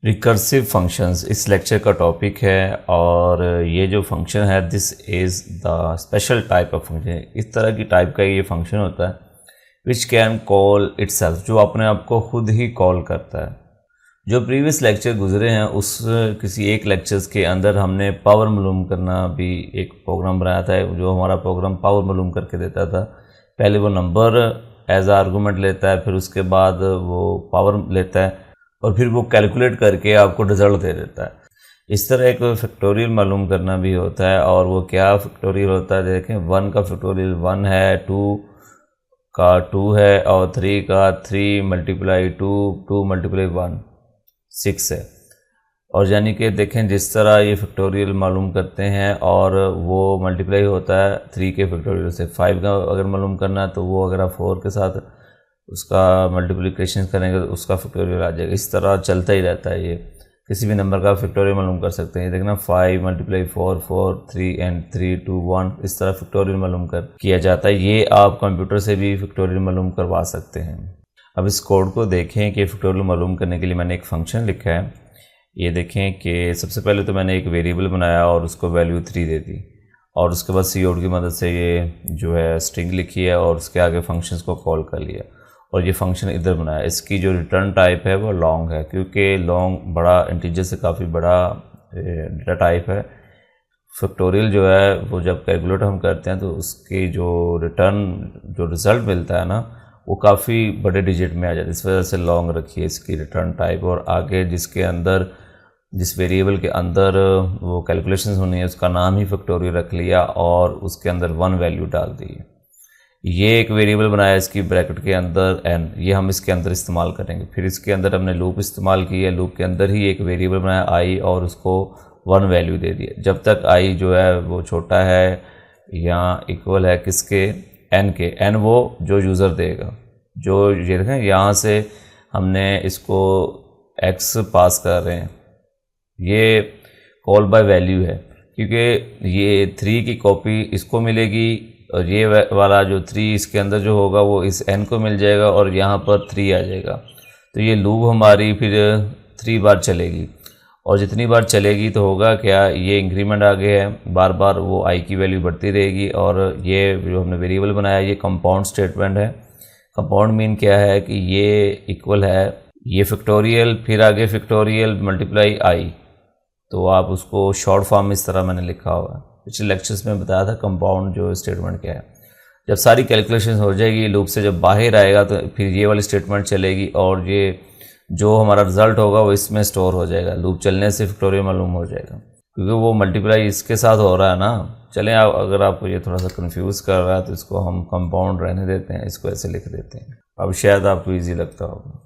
Recursive functions इस lecture का topic है और ये जो फंक्शन है this is the special type of function. इस तरह की टाइप का ये फंक्शन होता है विच कैन कॉल इटसेल्फ, जो अपने आप को खुद ही कॉल करता है। जो प्रीवियस लेक्चर गुजरे हैं उस किसी एक लेक्चर्स के अंदर हमने पावर मालूम करना भी एक प्रोग्राम बनाया था, जो हमारा प्रोग्राम पावर मालूम करके देता था। पहले वो नंबर एज आर्गूमेंट लेता है, फिर उसके बाद वो पावर लेता है और फिर वो कैलकुलेट करके आपको रिजल्ट दे देता है। इस तरह एक फैक्टोरियल मालूम करना भी होता है। और वो क्या फैक्टोरियल होता है, देखें 1 का फैक्टोरियल 1 है, 2 का 2 है और 3 का 3 मल्टीप्लाई 2 मल्टीप्लाई 1 6 है। और यानी कि देखें जिस तरह ये फैक्टोरियल मालूम करते हैं और वो मल्टीप्लाई होता है 3 के फैक्टोरियल से। 5 का अगर मालूम करना है तो वो अगर आप 4 के साथ उसका मल्टीप्लिकेशन करेंगे तो उसका फैक्टोरियल आ जाएगा। इस तरह चलता ही रहता है। ये किसी भी नंबर का फैक्टोरियल मालूम कर सकते हैं। देखना 5 मल्टीप्लाई 4 4 3 एंड 3 2 1 इस तरह फैक्टोरियल मालूम कर किया जाता है। ये आप कंप्यूटर से भी फैक्टोरियल मालूम करवा सकते हैं। अब इस कोड को देखें कि फैक्टोरियल मालूम करने के लिए मैंने एक फ़ंक्शन लिखा है। ये देखें कि सबसे पहले तो मैंने एक वेरिएबल बनाया और उसको वैल्यू 3 दे दी और उसके बाद COUT की मदद से ये जो है स्ट्रिंग लिखी है और उसके आगे फंक्शंस को कॉल कर लिया और ये फंक्शन इधर बनाया। इसकी जो रिटर्न टाइप है वो लॉन्ग है, क्योंकि लॉन्ग बड़ा इंटीजर से काफ़ी बड़ा डेटा टाइप है। फैक्टोरियल जो है वो जब कैलकुलेट हम करते हैं तो उसकी जो रिज़ल्ट मिलता है ना वो काफ़ी बड़े डिजिट में आ जाता है। इस वजह से लॉन्ग रखी है इसकी रिटर्न टाइप। और आगे जिस वेरिएबल के अंदर वो कैलकुलेशंस होनी है उसका नाम ही फैक्टोरियल रख लिया और उसके अंदर 1 वैल्यू डाल दी। ये एक वेरिएबल बनाया इसकी ब्रैकेट के अंदर n, ये हम इसके अंदर इस्तेमाल करेंगे। फिर इसके अंदर हमने लूप इस्तेमाल की है, लूप के अंदर ही एक वेरिएबल बनाया i और उसको 1 वैल्यू दे दिया। जब तक i जो है वो छोटा है या इक्वल है किसके, n के, n वो जो यूज़र देगा। जो ये देखें यहाँ से हमने इसको x पास कर रहे हैं, ये कॉल बाय वैल्यू है क्योंकि ये 3 की कॉपी इसको मिलेगी और ये वाला जो 3 इसके अंदर जो होगा वो इस n को मिल जाएगा और यहाँ पर 3 आ जाएगा। तो ये लूप हमारी फिर 3 बार चलेगी और जितनी बार चलेगी तो होगा क्या, ये इंक्रीमेंट आगे है, बार बार वो i की वैल्यू बढ़ती रहेगी। और ये जो हमने वेरिएबल बनाया ये कंपाउंड स्टेटमेंट है। कंपाउंड मीन क्या है कि ये इक्वल है, ये फैक्टोरियल फिर आगे फैक्टोरियल मल्टीप्लाई i, तो आप उसको शॉर्ट फॉर्म इस तरह मैंने लिखा हुआ है। पिछले लेक्चर्स में बताया था कंपाउंड जो स्टेटमेंट क्या है। जब सारी कैलकुलेशन हो जाएगी लूप से जब बाहर आएगा तो फिर ये वाली स्टेटमेंट चलेगी और ये जो हमारा रिजल्ट होगा वो इसमें स्टोर हो जाएगा। लूप चलने से फैक्टोरियल मालूम हो जाएगा क्योंकि वो मल्टीप्लाई इसके साथ हो रहा है ना। चलें अगर आपको ये थोड़ा सा कंफ्यूज कर रहा है तो इसको हम कंपाउंड रहने देते हैं, इसको ऐसे लिख देते हैं। अब शायद आपको ईजी लगता होगा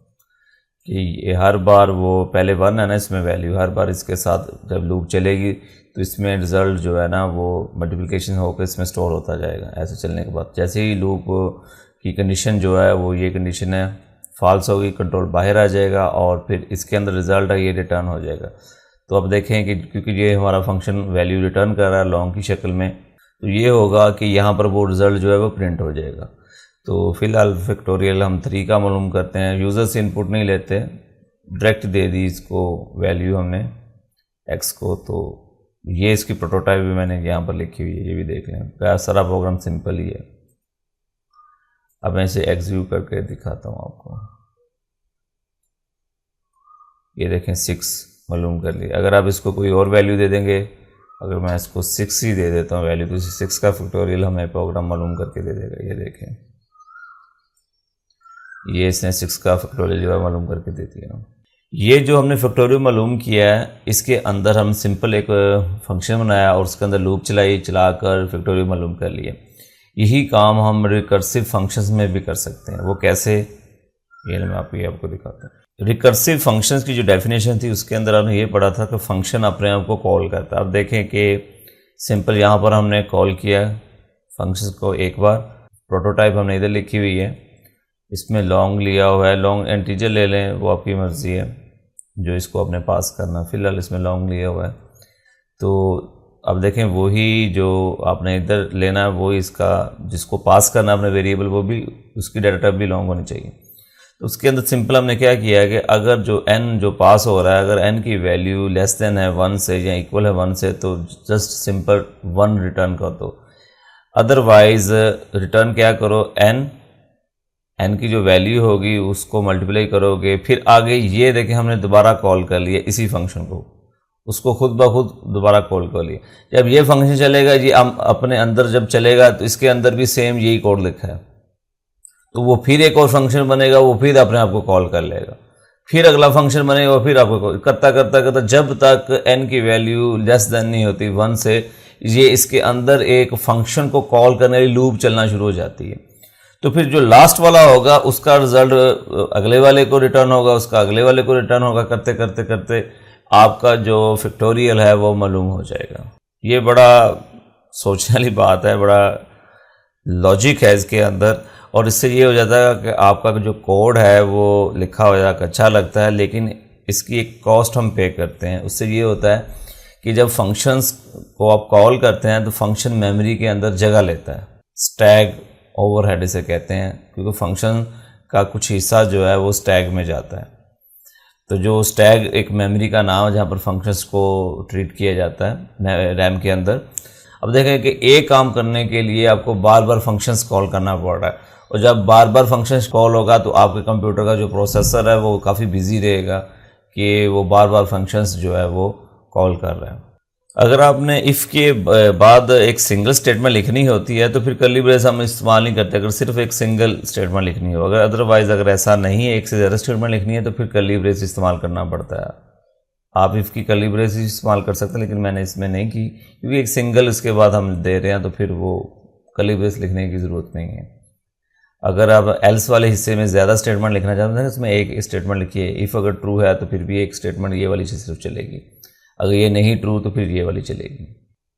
कि ये हर बार वो पहले 1 है ना इसमें वैल्यू, हर बार इसके साथ जब लूप चलेगी तो इसमें रिज़ल्ट जो है ना वो मल्टीप्लिकेशन होकर इसमें स्टोर होता जाएगा। ऐसे चलने के बाद जैसे ही लूप की कंडीशन जो है वो ये कंडीशन है फॉल्स होगी, कंट्रोल बाहर आ जाएगा और फिर इसके अंदर रिज़ल्ट है ये रिटर्न हो जाएगा। तो अब देखें कि क्योंकि ये हमारा फंक्शन वैल्यू रिटर्न कर रहा है लॉन्ग की शक्ल में, तो ये होगा कि यहाँ पर वो रिज़ल्ट जो है वो प्रिंट हो जाएगा। तो फ़िलहाल फैक्टोरियल हम 3 का मालूम करते हैं, यूज़र से इनपुट नहीं लेते, डायरेक्ट दे दी इसको वैल्यू हमने x को। तो ये इसकी प्रोटोटाइप भी मैंने यहाँ पर लिखी हुई है, ये भी देख लें। सारा प्रोग्राम सिंपल ही है। अब मैं इसे एग्जीक्यूट करके दिखाता हूँ आपको। ये देखें 6 मालूम कर लिया। अगर आप इसको कोई और वैल्यू दे देंगे, अगर मैं इसको 6 ही दे देता हूँ वैल्यू, तो 6 का फैक्टोरियल हमें प्रोग्राम मालूम करके दे देगा। ये देखें ये इसने 6 का फैक्टोरियल जो है मालूम करके दे दिया। ये जो हमने फैक्टोरियल मालूम किया है इसके अंदर हम सिंपल एक फंक्शन बनाया और उसके अंदर लूप चलाकर फैक्टोरियल मालूम कर लिया। यही काम हम रिकर्सिव फंक्शंस में भी कर सकते हैं। वो कैसे, ये मैं आपको दिखाता हूँ। रिकर्सिव फंक्शंस की जो डेफिनेशन थी उसके अंदर हमने ये पढ़ा था कि फंक्शन अपने आप को कॉल करता है। अब देखें कि सिंपल यहाँ पर हमने कॉल किया फंक्शंस को एक बार, प्रोटोटाइप हमने इधर लिखी हुई है, इसमें लॉन्ग लिया हुआ है। लॉन्ग इंटीजर ले लें वो आपकी मर्ज़ी है जो इसको अपने पास करना। फ़िलहाल इसमें लॉन्ग लिया हुआ है। तो अब देखें वही जो आपने इधर लेना है वो इसका जिसको पास करना है अपने वेरिएबल, वो भी उसकी डाटा टाइप भी लॉन्ग होनी चाहिए। तो उसके अंदर सिंपल हमने क्या किया है कि अगर जो n जो पास हो रहा है, अगर n की वैल्यू लेस देन है 1 से या इक्वल है 1 से, तो जस्ट सिंपल 1 रिटर्न कर दो। अदरवाइज रिटर्न क्या करो, n की जो वैल्यू होगी उसको मल्टीप्लाई करोगे, फिर आगे ये देखें हमने दोबारा कॉल कर लिया इसी फंक्शन को, उसको खुद ब खुद दोबारा कॉल कर लिया। जब ये फंक्शन चलेगा जी, हम अपने अंदर जब चलेगा तो इसके अंदर भी सेम यही कोड लिखा है, तो वो फिर एक और फंक्शन बनेगा, वो फिर अपने आप को कॉल कर लेगा, फिर अगला फंक्शन बनेगा, वो फिर आपको कॉल करता करता करता जब तक n की वैल्यू लेस देन नहीं होती 1 से, ये इसके अंदर एक फंक्शन को कॉल करने वाली लूप चलना शुरू हो जाती है। तो फिर जो लास्ट वाला होगा उसका रिजल्ट अगले वाले को रिटर्न होगा, उसका अगले वाले को रिटर्न होगा, करते करते करते आपका जो फैक्टोरियल है वो मालूम हो जाएगा। ये बड़ा सोचने वाली बात है, बड़ा लॉजिक है इसके अंदर, और इससे ये हो जाता है कि आपका जो कोड है वो लिखा हो जाता, अच्छा लगता है, लेकिन इसकी एक कॉस्ट हम पे करते हैं। उससे ये होता है कि जब फंक्शंस को आप कॉल करते हैं तो फंक्शन मेमोरी के अंदर जगह लेता है, स्टैक ओवरहेड इसे कहते हैं, क्योंकि फंक्शन का कुछ हिस्सा जो है वो स्टैक में जाता है। तो जो स्टैक एक मेमोरी का नाम है जहाँ पर फंक्शंस को ट्रीट किया जाता है रैम के अंदर। अब देखें कि एक काम करने के लिए आपको बार बार फंक्शंस कॉल करना पड़ रहा है, और जब बार बार फंक्शंस कॉल होगा तो आपके कंप्यूटर का जो प्रोसेसर है वो काफ़ी बिजी रहेगा कि वो बार बार फंक्शंस जो है वो कॉल कर रहे हैं। अगर आपने इफ़ के बाद एक सिंगल स्टेटमेंट लिखनी होती है तो फिर कर्ली ब्रेस हम इस्तेमाल नहीं करते, अगर सिर्फ एक सिंगल स्टेटमेंट लिखनी हो। अगर अदरवाइज़ अगर ऐसा नहीं है, एक से ज़्यादा स्टेटमेंट लिखनी है, तो फिर कर्ली ब्रेस इस्तेमाल करना पड़ता है। आप इफ़ की कर्ली ब्रेस इस्तेमाल कर सकते हैं, लेकिन मैंने इसमें नहीं की, क्योंकि एक सिंगल इसके बाद हम दे रहे हैं, तो फिर वो कर्ली ब्रेस लिखने की ज़रूरत नहीं है। अगर आप एल्स वाले हिस्से में ज़्यादा स्टेटमेंट लिखना चाहते हैं, उसमें एक स्टेटमेंट लिखिए। इफ़ अगर ट्रू है तो फिर भी एक स्टेटमेंट ये वाली चीज़ सिर्फ चलेगी, अगर ये नहीं ट्रू तो फिर ये वाली चलेगी।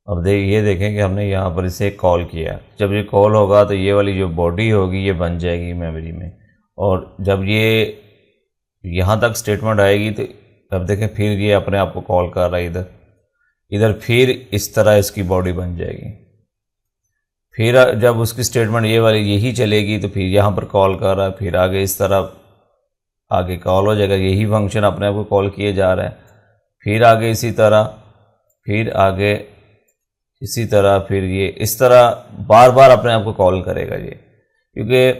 अब ये देखें कि हमने यहाँ पर इसे कॉल किया, जब ये कॉल होगा तो ये वाली जो बॉडी होगी ये बन जाएगी मेमोरी में, और जब ये यहाँ तक स्टेटमेंट आएगी तो अब देखें फिर ये अपने आप को कॉल कर रहा है इधर फिर इस तरह इसकी बॉडी बन जाएगी। फिर जब उसकी स्टेटमेंट ये वाली यही चलेगी तो फिर यहाँ पर कॉल कर रहा है, फिर आगे इस तरह आगे कॉल हो जाएगा, यही फंक्शन अपने आप को कॉल किए जा रहा है, फिर आगे इसी तरह, फिर आगे इसी तरह, फिर ये इस तरह बार बार अपने आप को कॉल करेगा ये, क्योंकि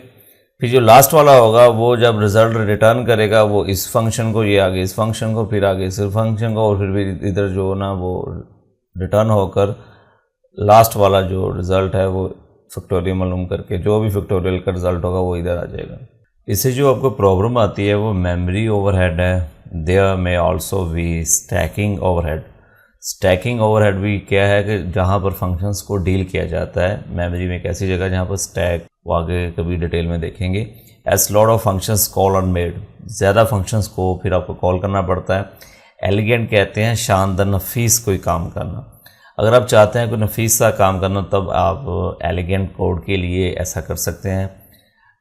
फिर जो लास्ट वाला होगा वो जब रिज़ल्ट रिटर्न करेगा वो इस फंक्शन को, ये आगे इस फंक्शन को, फिर आगे इस फंक्शन को, और फिर भी इधर जो ना वो रिटर्न होकर लास्ट वाला जो रिज़ल्ट है वो फैक्टोरियल मालूम करके जो भी फैक्टोरियल का रिज़ल्ट होगा वो इधर आ जाएगा। इससे जो आपको प्रॉब्लम आती है वो मेमोरी ओवरहेड है। देयर में आल्सो भी स्टैकिंग ओवरहेड। स्टैकिंग ओवरहेड भी क्या है कि जहाँ पर फंक्शंस को डील किया जाता है मेमोरी में, एक ऐसी जगह जहाँ पर स्टैक, वो आगे कभी डिटेल में देखेंगे। As lot of functions call on made, ज़्यादा फंक्शंस को फिर आपको कॉल करना पड़ता है। एलिगेंट कहते हैं शानदार नफीस कोई काम करना। अगर आप चाहते हैं कोई नफीस सा काम करना तब आप एलिगेंट कोड के लिए ऐसा कर सकते हैं,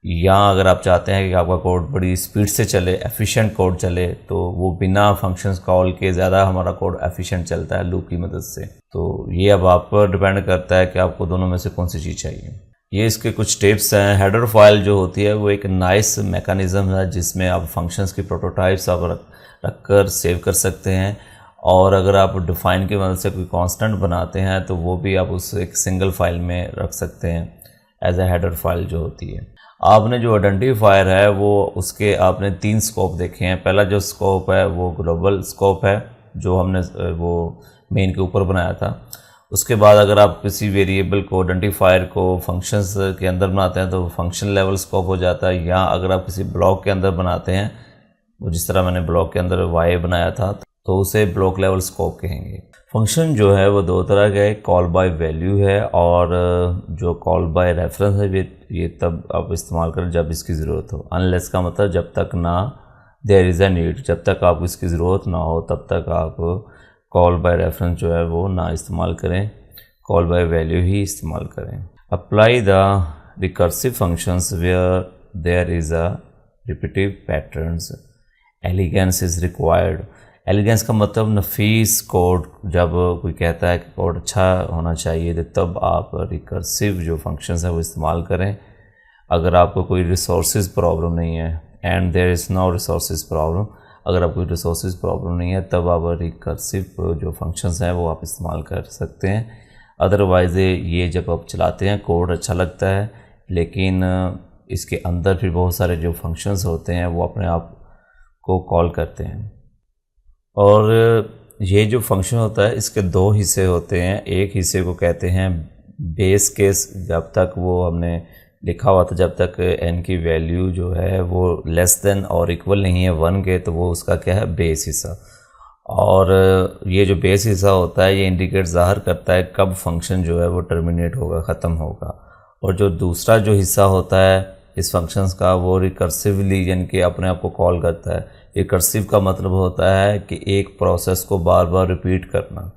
या अगर आप चाहते हैं कि आपका कोड बड़ी स्पीड से चले, एफिशिएंट कोड चले, तो वो बिना फंक्शंस कॉल के ज़्यादा हमारा कोड एफिशिएंट चलता है लूप की मदद से। तो ये अब आप पर डिपेंड करता है कि आपको दोनों में से कौन सी चीज़ चाहिए। ये इसके कुछ टिप्स हैं। हेडर फाइल जो होती है वो एक नाइस मैकेनिज़्म है जिसमें आप फंक्शंस की प्रोटोटाइप्स आप रख कर सेव कर सकते हैं, और अगर आप डिफाइन की मदद से कोई कांस्टेंट बनाते हैं तो वो भी आप उस एक सिंगल फाइल में रख सकते हैं एज ए हेडर फाइल जो होती है। आपने जो आइडेंटिफायर है वो उसके आपने 3 स्कोप देखे हैं। पहला जो स्कोप है वो ग्लोबल स्कोप है जो हमने वो मेन के ऊपर बनाया था। उसके बाद अगर आप किसी वेरिएबल को, आइडेंटिफायर को फंक्शंस के अंदर बनाते हैं तो फंक्शन लेवल स्कोप हो जाता है, या अगर आप किसी ब्लॉक के अंदर बनाते हैं, वो जिस तरह मैंने ब्लॉक के अंदर वाई बनाया था तो उसे ब्लॉक लेवल स्कोप कहेंगे। फंक्शन जो है वो 2 तरह का है, कॉल बाय वैल्यू है और जो कॉल बाय रेफरेंस है ये तब आप इस्तेमाल करें जब इसकी ज़रूरत हो। अनलेस का मतलब जब तक ना देयर इज़ अ नीड, जब तक आपको इसकी ज़रूरत ना हो तब तक आप कॉल बाय रेफरेंस जो है वो ना इस्तेमाल करें, कॉल बाय वैल्यू ही इस्तेमाल करें। Apply the recursive functions where there is a repetitive patterns, elegance is required. Elegance का मतलब नफीस कोड, जब कोई कहता है कि कोड अच्छा होना चाहिए तो तब आप रिकर्सिव जो फंक्शंस है वो इस्तेमाल करें। अगर आपको कोई रिसोर्सेज प्रॉब्लम नहीं है, and there is no resources problem. अगर आपको रिसोर्सेज प्रॉब्लम नहीं है तब आप रिकर्सिव जो फंक्शंस हैं वो आप इस्तेमाल कर सकते हैं। अदरवाइज़ ये जब आप चलाते हैं कोड अच्छा लगता है, लेकिन इसके अंदर फिर बहुत सारे जो फंक्शंस होते हैं वो अपने आप को कॉल करते हैं। और ये जो फंक्शन होता है इसके दो हिस्से होते हैं। एक हिस्से को कहते हैं बेस केस, जब तक वो हमने लिखा हुआ था जब तक n की वैल्यू जो है वो लेस देन और इक्वल नहीं है 1 के, तो वो उसका क्या है बेस हिस्सा। और ये जो बेस हिस्सा होता है ये इंडिकेट ज़ाहिर करता है कब फंक्शन जो है वो टर्मिनेट होगा, ख़त्म होगा। और जो दूसरा जो हिस्सा होता है इस फंक्शंस का वो रिकर्सिवली यानी कि अपने आप को कॉल करता है। रिकर्सिव का मतलब होता है कि एक प्रोसेस को बार बार रिपीट करना।